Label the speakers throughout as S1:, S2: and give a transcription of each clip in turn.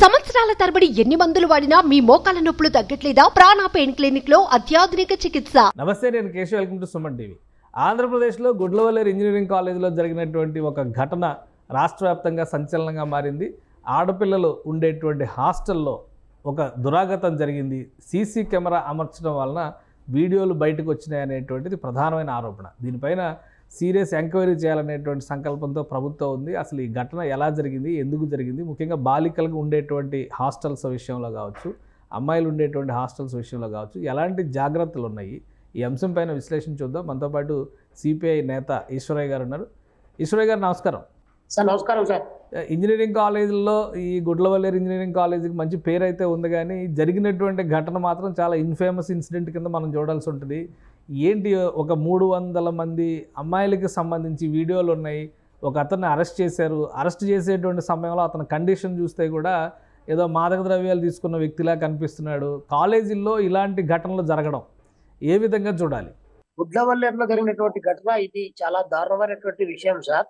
S1: సంవత్సరాల తరబడి ఎన్ని మందులు వాడినా మీ మోకాల నొప్పులు తగ్గట్లేదా? ప్రాణ పెయిన్ క్లినిక్ లో అత్యాధునిక చికిత్స.
S2: నమస్తే, నేను Keshav. Welcome to Suman TV. ఆంధ్రప్రదేశ్లో గుడ్లవల్లేరు ఇంజనీరింగ్ కాలేజీలో జరిగినటువంటి ఒక ఘటన రాష్ట్ర వ్యాప్తంగా సంచలనంగా మారింది. ఆడపిల్లలు ఉండేటువంటి హాస్టల్లో ఒక దురాగతం జరిగింది. సీసీ కెమెరా అమర్చడం వలన వీడియోలు బయటకు వచ్చినాయి అనేటువంటిది ప్రధానమైన ఆరోపణ. దీనిపైన సీరియస్ ఎంక్వైరీ చేయాలనేటువంటి సంకల్పంతో ప్రభుత్వం ఉంది. అసలు ఈ ఘటన ఎలా జరిగింది, ఎందుకు జరిగింది, ముఖ్యంగా బాలికలకు ఉండేటువంటి హాస్టల్స్ విషయంలో కావచ్చు, అమ్మాయిలు ఉండేటువంటి హాస్టల్స్ విషయంలో కావచ్చు, ఎలాంటి జాగ్రత్తలు ఉన్నాయి, ఈ అంశం పైన విశ్లేషణ చూద్దాం. మనతో పాటు సిపిఐ నేత ఈశ్వరయ్య గారు ఉన్నారు. ఈశ్వరయ్య గారు నమస్కారం.
S3: సార్ నమస్కారం సార్.
S2: ఇంజనీరింగ్ కాలేజీల్లో ఈ గుడ్లవల్లేరు ఇంజనీరింగ్ కాలేజీకి మంచి పేరు అయితే ఉంది, కానీ జరిగినటువంటి ఘటన మాత్రం చాలా ఇన్ఫేమస్ ఇన్సిడెంట్ కింద మనం చూడాల్సి ఉంటుంది. ఏంటి, ఒక 300 మంది అమ్మాయిలకి సంబంధించి వీడియోలు ఉన్నాయి. ఒక అతన్ని అరెస్ట్ చేశారు. అరెస్ట్ చేసేటువంటి సమయంలో అతని కండిషన్ చూస్తే కూడా ఏదో మాదక ద్రవ్యాలు తీసుకున్న వ్యక్తిలా కనిపిస్తున్నాడు. కాలేజీల్లో ఇలాంటి ఘటనలు జరగడం ఏ విధంగా చూడాలి?
S3: గుడ్లవల్లేరులో జరిగినటువంటి ఘటన ఇది చాలా దారుణమైనటువంటి విషయం సార్.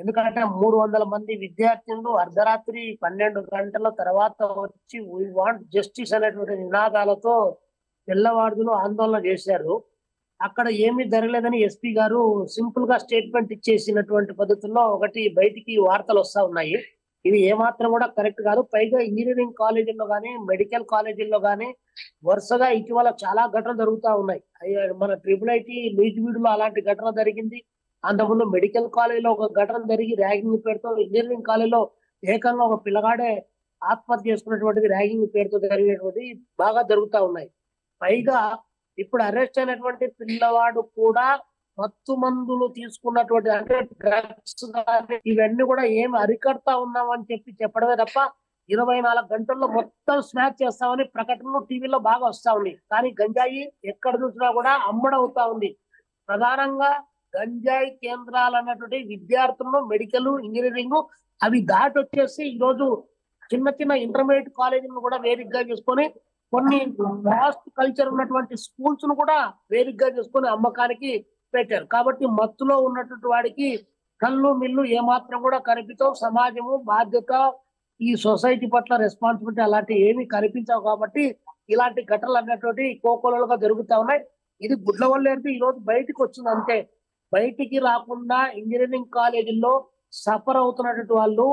S3: ఎందుకంటే 300 మంది విద్యార్థులు అర్ధరాత్రి 12 గంటల తర్వాత వచ్చి వీ వాంట్ జస్టిస్ అనేటువంటి నినాదాలతో తెల్లవారులు ఆందోళన చేశారు. అక్కడ ఏమీ జరగలేదని ఎస్పీ గారు సింపుల్ గా స్టేట్మెంట్ ఇచ్చేసినటువంటి పద్ధతుల్లో ఒకటి బయటికి వార్తలు వస్తా ఉన్నాయి. ఇది ఏమాత్రం కూడా కరెక్ట్ కాదు. పైగా ఇంజనీరింగ్ కాలేజీల్లో కానీ, మెడికల్ కాలేజీల్లో కానీ వరుసగా ఇటీవల చాలా ఘటనలు జరుగుతూ ఉన్నాయి. మన ట్రిపుల్ ఐటీ నూజివీడులో అలాంటి ఘటన జరిగింది. అంతకుముందు మెడికల్ కాలేజీలో ఒక ఘటన జరిగి ర్యాగింగ్ పేరుతో, ఇంజనీరింగ్ కాలేజీలో ఏకంగా ఒక పిల్లగాడే ఆత్మహత్య చేసుకున్నటువంటిది ర్యాగింగ్ పేరుతో జరిగినటువంటి బాగా జరుగుతూ ఉన్నాయి. పైగా ఇప్పుడు అరెస్ట్ అయినటువంటి పిల్లవాడు కూడా మత్తు మందులు తీసుకున్నటువంటి, అంటే డ్రగ్స్ ఇవన్నీ కూడా ఏమి అరికడతా ఉన్నామని చెప్పడమే తప్ప 24 గంటల్లో మొత్తం స్మాచ్ చేస్తామని ప్రకటనలు టీవీలో బాగా వస్తా ఉంది. కానీ గంజాయి ఎక్కడ చూసినా కూడా అమ్మడవుతా ఉంది. ప్రధానంగా గంజాయి కేంద్రాలు అన్నటువంటి విద్యార్థులను మెడికల్, ఇంజనీరింగ్ అవి దాటి వచ్చేసి ఈరోజు చిన్న చిన్న ఇంటర్మీడియట్ కాలేజీలను కూడా వేదికగా చేసుకొని, కొన్ని వాస్ట్ కల్చర్ ఉన్నటువంటి స్కూల్స్ ను కూడా వేదికగా చేసుకొని అమ్మకానికి పెట్టారు. కాబట్టి మత్తులో ఉన్నటువంటి వాడికి కళ్ళు మిల్లు ఏమాత్రం కూడా కనిపించవు. సమాజము బాధ్యత, ఈ సొసైటీ పట్ల రెస్పాన్సిబిలిటీ అలాంటివి ఏమీ కనిపించవు. కాబట్టి ఇలాంటి ఘటనలు అన్నటువంటి కోకోలుగా జరుగుతా ఉన్నాయి. ఇది గుడ్లవల్లేరు ఈ రోజు బయటకు వచ్చింది అంతే. బయటికి రాకుండా ఇంజనీరింగ్ కాలేజీల్లో సఫర్ అవుతున్నటువంటి వాళ్ళు,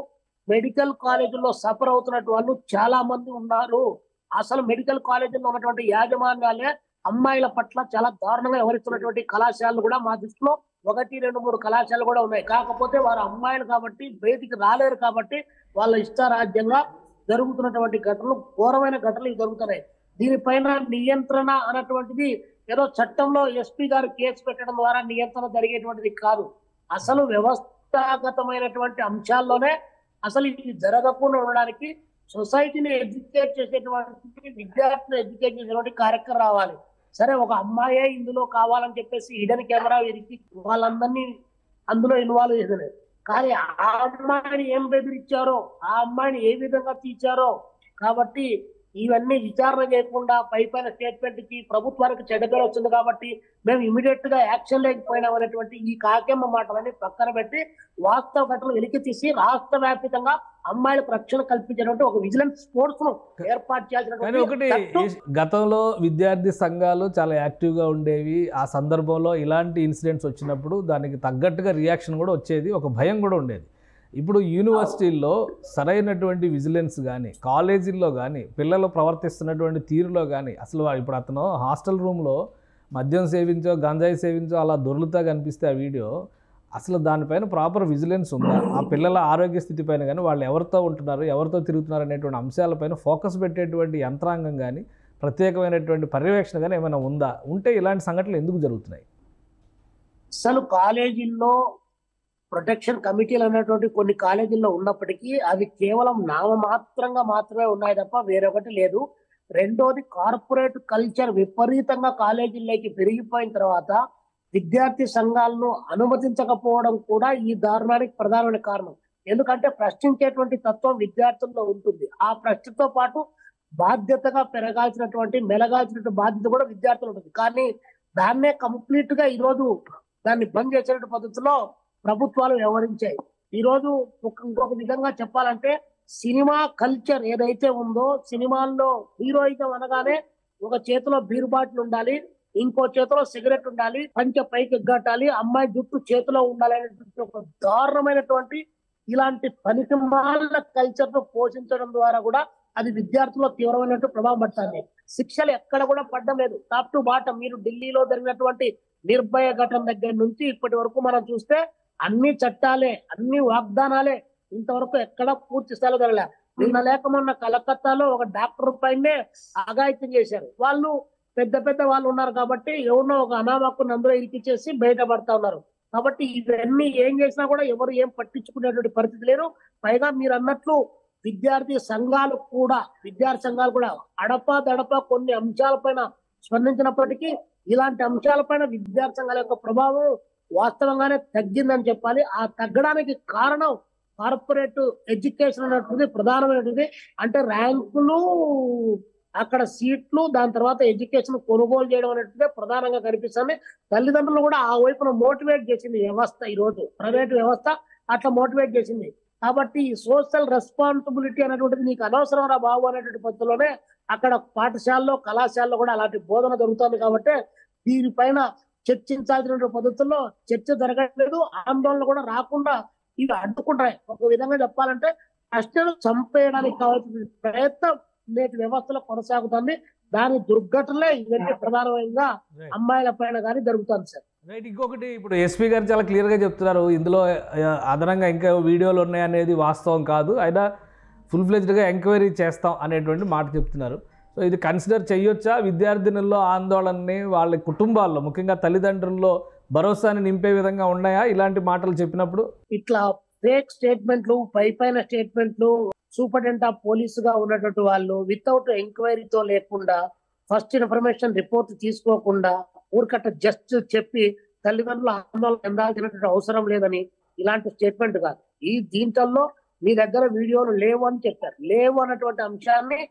S3: మెడికల్ కాలేజీల్లో సఫర్ అవుతున్నటువంటి వాళ్ళు చాలా మంది ఉన్నారు. అసలు మెడికల్ కాలేజీలో ఉన్నటువంటి యాజమాన్యాలే అమ్మాయిల పట్ల చాలా దారుణంగా వ్యవహరిస్తున్నటువంటి కళాశాలలు కూడా మా దృష్టిలో 1, 2, 3 కళాశాలలు కూడా ఉన్నాయి. కాకపోతే వారు అమ్మాయిలు కాబట్టి బయటికి రాలేరు, కాబట్టి వాళ్ళ ఇష్టారాజ్యంగా జరుగుతున్నటువంటి ఘటనలు, ఘోరమైన ఘటనలు జరుగుతున్నాయి. దీనిపైన నియంత్రణ అన్నటువంటిది ఏదో చట్టంలో ఎస్పీ గారు కేసు పెట్టడం ద్వారా నియంత్రణ జరిగేటువంటిది కాదు. అసలు వ్యవస్థాగతమైనటువంటి అంశాల్లోనే అసలు ఇది జరగకుండా ఉండడానికి సొసైటీని ఎడ్యుకేట్ చేసేటువంటి, విద్యార్థులు ఎడ్యుకేట్ చేసేటువంటి కార్యక్రమం రావాలి. సరే, ఒక అమ్మాయే ఇందులో కావాలని చెప్పేసి హిడెన్ కెమెరా ఎదిగి వాళ్ళందరినీ అందులో ఇన్వాల్వ్ చేసలేదు. కానీ ఆ అమ్మాయిని ఏం బెదిరించారో, ఆ అమ్మాయిని ఏ విధంగా తీర్చారో, కాబట్టి ఇవన్నీ విచారణ చేయకుండా పైన స్టేట్మెంట్ కి ప్రభుత్వానికి చెడ్డ పేరు వచ్చింది. కాబట్టి మేము ఇమీడియట్ గా యాక్షన్ లేకపోయినాం అనేటువంటి ఈ కాకెమ్మ మాటలని పక్కన పెట్టి వాస్తవ ఘటనలు వెలికి తీసి రాష్ట్ర వ్యాప్తంగా అమ్మాయిలకు రక్షణ కల్పించేటువంటి ఒక విజిలెన్స్ ఫోర్స్ ను ఏర్పాటు
S2: కానీ ఒకటి, గతంలో విద్యార్థి సంఘాలు చాలా యాక్టివ్గా ఉండేవి. ఆ సందర్భంలో ఇలాంటి ఇన్సిడెంట్స్ వచ్చినప్పుడు దానికి తగ్గట్టుగా రియాక్షన్ కూడా వచ్చేది, ఒక భయం కూడా ఉండేది. ఇప్పుడు యూనివర్సిటీల్లో సరైనటువంటి విజిలెన్స్ కానీ, కాలేజీల్లో కానీ, పిల్లలు ప్రవర్తిస్తున్నటువంటి తీరులో కానీ, అసలు ఇప్పుడు అతను హాస్టల్ రూమ్లో మద్యం సేవించో, గంజాయి సేవించో అలా దొర్లుతా కనిపిస్తే ఆ వీడియో, అసలు దానిపైన ప్రాపర్ విజిలెన్స్ ఉందా? ఆ పిల్లల ఆరోగ్య స్థితి పైన కానీ, వాళ్ళు ఎవరితో ఉంటున్నారు, ఎవరితో తిరుగుతున్నారు అనేటువంటి అంశాలపైన ఫోకస్ పెట్టేటువంటి యంత్రాంగం కానీ, ప్రత్యేకమైనటువంటి పర్యవేక్షణ కానీ ఏమైనా ఉందా? ఉంటే ఇలాంటి సంఘటనలు ఎందుకు జరుగుతున్నాయి?
S3: అసలు కాలేజీల్లో ప్రొటెక్షన్ కమిటీలు అనేటువంటి కొన్ని కాలేజీల్లో ఉన్నప్పటికీ అవి కేవలం నామమాత్రంగా మాత్రమే ఉన్నాయి తప్ప వేరొకటి లేదు. రెండోది, కార్పొరేట్ కల్చర్ విపరీతంగా కాలేజీల్లోకి పెరిగిపోయిన తర్వాత విద్యార్థి సంఘాలను అనుమతించకపోవడం కూడా ఈ దారుణానికి ప్రధానమైన కారణం. ఎందుకంటే ప్రశ్నించేటువంటి తత్వం విద్యార్థుల్లో ఉంటుంది. ఆ ప్రశ్నతో పాటు బాధ్యతగా మెలగాల్సినటువంటి బాధ్యత కూడా విద్యార్థులు ఉంటుంది. కానీ దాన్నే కంప్లీట్ గా ఈరోజు దాన్ని బంద్ చేసేటువంటి పద్ధతిలో ప్రభుత్వాలు వ్యవహరించాయి. ఈ రోజు ఇంకొక విధంగా చెప్పాలంటే సినిమా కల్చర్ ఏదైతే ఉందో, సినిమాల్లో హీరోయిజం అనగానే ఒక చేతిలో బీరు బాటిల్ ఉండాలి, ఇంకో చేతిలో సిగరెట్ ఉండాలి, పంచె పైకి ఎగ్గట్టాలి, అమ్మాయి జుట్టు చేతిలో ఉండాలి అనేటువంటి ఒక దారుణమైనటువంటి ఇలాంటి పనికిమాలిన కల్చర్ ను పోషించడం ద్వారా కూడా అది విద్యార్థుల్లో తీవ్రమైనటువంటి ప్రభావం పడుతుంది. శిక్షలు ఎక్కడ కూడా పడడం లేదు. టాప్ టు బాటం మీరు ఢిల్లీలో జరిగినటువంటి నిర్భయ ఘటన దగ్గర నుంచి ఇప్పటి వరకు మనం చూస్తే అన్ని చట్టాలే, అన్ని వాగ్దానాలే, ఇంతవరకు ఎక్కడ పూర్తి స్థాయిలో జరగలే. నిన్న లేక మొన్న కలకత్తాలో ఒక డాక్టర్ పైనే అఘాయిత్యం చేశారు. వాళ్ళు పెద్ద పెద్ద వాళ్ళు ఉన్నారు కాబట్టి ఎవరినో ఒక అనామకుని అందులో ఇరికిచ్చేసి బయటపడతా ఉన్నారు. కాబట్టి ఇవన్నీ ఏం చేసినా కూడా ఎవరు ఏం పట్టించుకునేటువంటి పరిస్థితి లేరు. పైగా మీరు అన్నట్లు విద్యార్థి సంఘాలు కూడా అడపా కొన్ని అంశాలపైన స్పందించినప్పటికీ ఇలాంటి అంశాలపైన విద్యార్థి సంఘాల యొక్క ప్రభావం వాస్తవంగానే తగ్గిందని చెప్పాలి. ఆ తగ్గడానికి కారణం కార్పొరేట్ ఎడ్యుకేషన్ అనేటువంటిది ప్రధానమైనటువంటిది. అంటే ర్యాంకులు, అక్కడ సీట్లు, దాని తర్వాత ఎడ్యుకేషన్ కొనుగోలు చేయడం అనేటువంటిది ప్రధానంగా కనిపిస్తుంది. తల్లిదండ్రులు కూడా ఆ వైపున మోటివేట్ చేసింది వ్యవస్థ. ఈ రోజు ప్రైవేట్ వ్యవస్థ అట్లా మోటివేట్ చేసింది. కాబట్టి ఈ సోషల్ రెస్పాన్సిబిలిటీ అనేటువంటిది నీకు అనవసరం రా బాబు అనేటువంటి పద్ధతిలోనే అక్కడ పాఠశాలలో, కళాశాలలో కూడా అలాంటి బోధన జరుగుతుంది. కాబట్టి దీనిపైన చర్చించాల్సిన పద్ధతుల్లో చర్చ జరగట్లేదు. ఆందోళన కూడా రాకుండా ఇవి అడ్డుకుంటాయి. ఒక విధంగా చెప్పాలంటే ప్రశ్నలు చంపేయడానికి కావాల్సిన ప్రయత్నం నేటి వ్యవస్థలో కొనసాగుతుంది. దాని దుర్ఘటనలే ఇవన్నీ ప్రధానంగా అమ్మాయిల పైన కానీ జరుగుతుంది సార్.
S2: రైట్. ఇంకొకటి, ఇప్పుడు ఎస్పీ గారు చాలా క్లియర్గా చెప్తున్నారు, ఇందులో అదనంగా ఇంకా వీడియోలు ఉన్నాయి అనేది వాస్తవం కాదు, అయినా ఫుల్ ఫ్లెజ్డ్గా ఎంక్వైరీ చేస్తాం అనేటువంటి మాట చెప్తున్నారు. సో ఇది కన్సిడర్ చేయొచ్చా? విద్యార్థినుల్లో ఆందోళనని, వాళ్ళ కుటుంబాల్లో ముఖ్యంగా తల్లిదండ్రుల్లో భరోసాని నింపే విధంగా ఉన్నాయా ఇలాంటి మాటలు చెప్పినప్పుడు?
S3: ఇట్లా ఫేక్ స్టేట్మెంట్లు, పైన స్టేట్మెంట్లు, సూపరింటెండెంట్ ఆఫ్ పోలీసు గా ఉన్నటువంటి వాళ్ళు వితౌట్ ఎంక్వైరీతో లేకుండా, ఫస్ట్ ఇన్ఫర్మేషన్ రిపోర్ట్ తీసుకోకుండా ఊరికట్ట జస్ట్ చెప్పి తల్లిదండ్రుల ఆందోళన చెందాల్సినటువంటి అవసరం లేదని ఇలాంటి స్టేట్మెంట్ కాదు. దీంట్లో మీ దగ్గర వీడియోలు లేవు అని చెప్పారు. లేవు అన్నటువంటి అంశాన్ని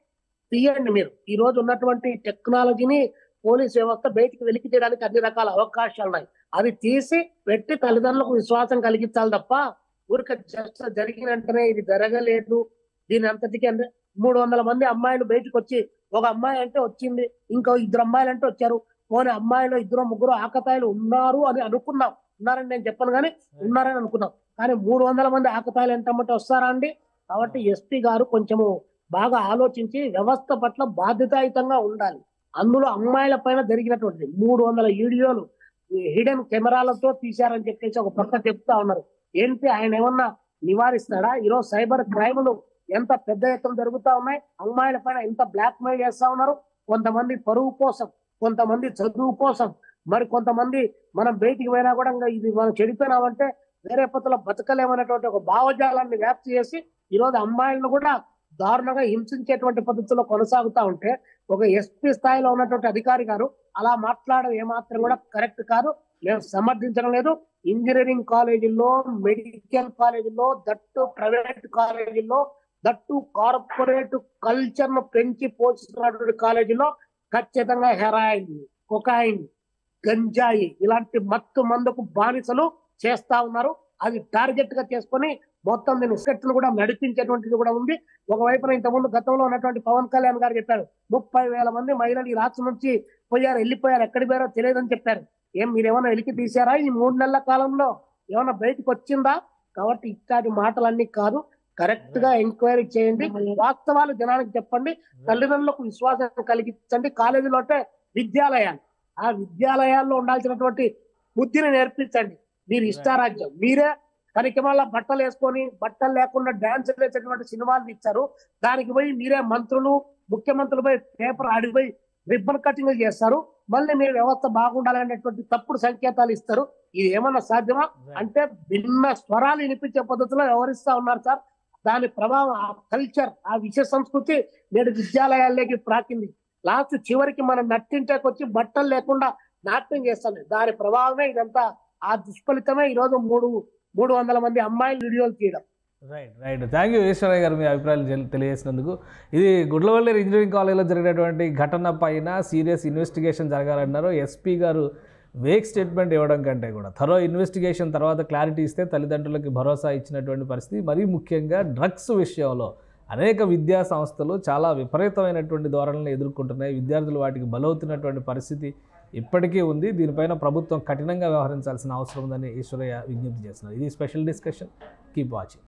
S3: తీయండి. మీరు ఈ రోజు ఉన్నటువంటి టెక్నాలజీని పోలీస్ వ్యవస్థ బయటికి వెలికి చేయడానికి అన్ని రకాల అవకాశాలు ఉన్నాయి. అది తీసి పెట్టి తల్లిదండ్రులకు విశ్వాసం కలిగించాలి తప్ప ఊరిక జస్ట్ జరిగిన వెంటనే ఇది జరగలేదు, దీని అంతటికి 300 మంది అమ్మాయిలు బయటకు వచ్చి, ఒక అమ్మాయి అంటే వచ్చింది, ఇంకో 2 అమ్మాయిలు అంటే వచ్చారు, పోనీ అమ్మాయిలు 2-3 ఆకతాయిలు ఉన్నారు అని అనుకున్నాం. ఉన్నారని నేను చెప్పను కానీ ఉన్నారని అనుకున్నాం. కానీ 300 మంది ఆకతాయిలు ఎంతమంటే వస్తారా అండి? కాబట్టి ఎస్పీ గారు కొంచెము బాగా ఆలోచించి వ్యవస్థ పట్ల బాధ్యతాయుతంగా ఉండాలి. అందులో అమ్మాయిల పైన జరిగినటువంటి 300 వీడియోలు హిడెన్ కెమెరాలతో తీశారని చెప్పేసి ఒక పక్క చెప్తా ఉన్నారు. ఏంటి ఆయన ఏమన్నా నివారిస్తాడా? ఈరోజు సైబర్ క్రైమ్లు ఎంత పెద్ద ఎత్తున జరుగుతా ఉన్నాయి. అమ్మాయిల పైన ఎంత బ్లాక్ మెయిల్ చేస్తా ఉన్నారు. కొంతమంది పరువు కోసం, కొంతమంది చదువు కోసం, మరి కొంతమంది మనం బయటికి పోయినా కూడా ఇది మనం చెడిపోయినామంటే వేరే పద్ధతిలో బతకలేమనేటువంటి ఒక భావజాలాన్ని వ్యాప్తి చేసి ఈరోజు అమ్మాయిలను కూడా దారుణంగా హింసించేటువంటి పద్ధతిలో కొనసాగుతా ఉంటే ఒక ఎస్పీ స్థాయిలో ఉన్నటువంటి అధికారి గారు అలా మాట్లాడడం ఏమాత్రం కూడా కరెక్ట్ కాదు. మేము సమర్థించడం లేదు. ఇంజనీరింగ్ కాలేజీల్లో, మెడికల్ కాలేజీల్లో, దట్టు ప్రైవేట్ కాలేజీల్లో, దట్టు కార్పొరేట్ కల్చర్ ను పెంచి పోషిస్తున్నటువంటి కాలేజీలో ఖచ్చితంగా హెరాయిన్, కొకాయిన్, గంజాయి ఇలాంటి మత్తు మందుకు బానిసలు చేస్తా ఉన్నారు. అది టార్గెట్ గా చేసుకొని మొత్తం దీని సెట్లు కూడా నడిపించేటువంటిది కూడా ఉంది. ఒకవైపున ఇంతకుముందు గతంలో ఉన్నటువంటి పవన్ కళ్యాణ్ గారు చెప్పారు 30,000 మంది మహిళలు ఈ రాష్ట్రం నుంచి వెళ్ళిపోయారు, ఎక్కడి పోయారో తెలియదని చెప్పారు. మీరేమన్నా వెలికి తీశారా? ఈ 3 నెలల కాలంలో ఏమన్నా బయటకు వచ్చిందా? కాబట్టి ఇట్లాంటి మాటలన్నీ కాదు. కరెక్ట్ గా ఎంక్వైరీ చేయండి, వాస్తవాలు జనానికి చెప్పండి, తల్లిదండ్రులకు విశ్వాసం కలిగించండి. కాలేజీలో అంటే విద్యాలయాలు, ఆ విద్యాలయాల్లో ఉండాల్సినటువంటి బుద్ధిని నేర్పించండి. మీరు ఇష్టారాజ్యం, మీరే పనికిమాల బట్టలు వేసుకొని బట్టలు లేకుండా డాన్స్ వేసేటువంటి సినిమాలు ఇచ్చారు. దానికి పోయి మీరే మంత్రులు, ముఖ్యమంత్రులు పోయి పేపర్ ఆడిపోయి రిబ్బన్ కటింగ్ చేస్తారు. మళ్ళీ మీరు వ్యవస్థ బాగుండాలనేటువంటి తప్పుడు సంకేతాలు ఇస్తారు. ఇది ఏమన్నా సాధ్యమా? అంటే భిన్న స్వరాలు వినిపించే పద్ధతిలో వ్యవహరిస్తా ఉన్నారు సార్. దాని ప్రభావం, ఆ కల్చర్, ఆ విషయ సంస్కృతి నేడు విద్యాలయాల్లోకి ప్రాకింది. లాస్ట్ చివరికి మనం నట్టింటకి వచ్చి బట్టలు లేకుండా నాట్యం చేస్తాం. దాని ప్రభావమే ఇదంతా. ఆ దుష్ఫలితమే ఈరోజు 300 మంది అమ్మాయిలు వీడియోలు తీయడం.
S2: రైట్. థ్యాంక్ యూ ఈశ్వరయ్య గారు, మీ అభిప్రాయాలు తెలియజేసినందుకు. ఇది గుడ్లవల్లేరు ఇంజనీరింగ్ కాలేజ్లో జరిగినటువంటి ఘటన పైన సీరియస్ ఇన్వెస్టిగేషన్ జరగాలన్నారు. ఎస్పీ గారు వేక్ స్టేట్మెంట్ ఇవ్వడం కంటే కూడా థరో ఇన్వెస్టిగేషన్ తర్వాత క్లారిటీ ఇస్తే తల్లిదండ్రులకి భరోసా ఇచ్చినటువంటి పరిస్థితి. మరీ ముఖ్యంగా డ్రగ్స్ విషయంలో అనేక విద్యా సంస్థలు చాలా విపరీతమైనటువంటి ధోరణులను ఎదుర్కొంటున్నాయి. విద్యార్థులు వాటికి బలవుతున్నటువంటి పరిస్థితి ఇప్పటికీ ఉంది. దీనిపైన ప్రభుత్వం కఠినంగా వ్యవహరించాల్సిన అవసరం ఉందని ఈశ్వరయ్య విజ్ఞప్తి చేస్తున్నారు. ఇది స్పెషల్ డిస్కషన్. Keep watching.